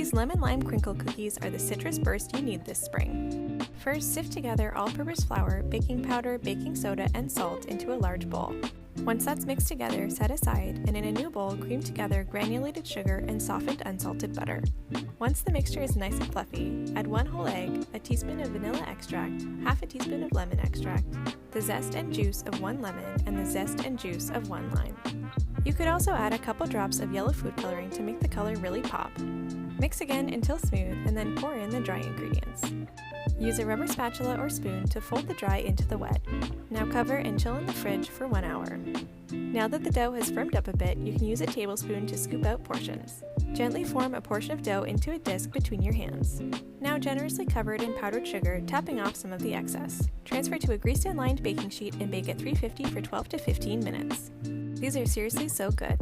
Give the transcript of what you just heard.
These lemon lime crinkle cookies are the citrus burst you need this spring. First, sift together all-purpose flour, baking powder, baking soda, and salt into a large bowl. Once that's mixed together, set aside, and in a new bowl, cream together granulated sugar and softened unsalted butter. Once the mixture is nice and fluffy, add 1 whole egg, a teaspoon of vanilla extract, half a teaspoon of lemon extract, the zest and juice of 1 lemon, and the zest and juice of 1 lime. You could also add a couple drops of yellow food coloring to make the color really pop. Mix again until smooth, and then pour in the dry ingredients. Use a rubber spatula or spoon to fold the dry into the wet. Now cover and chill in the fridge for 1 hour. Now that the dough has firmed up a bit, you can use a tablespoon to scoop out portions. Gently form a portion of dough into a disc between your hands. Now generously cover it in powdered sugar, tapping off some of the excess. Transfer to a greased and lined baking sheet and bake at 350 for 12 to 15 minutes. These are seriously so good.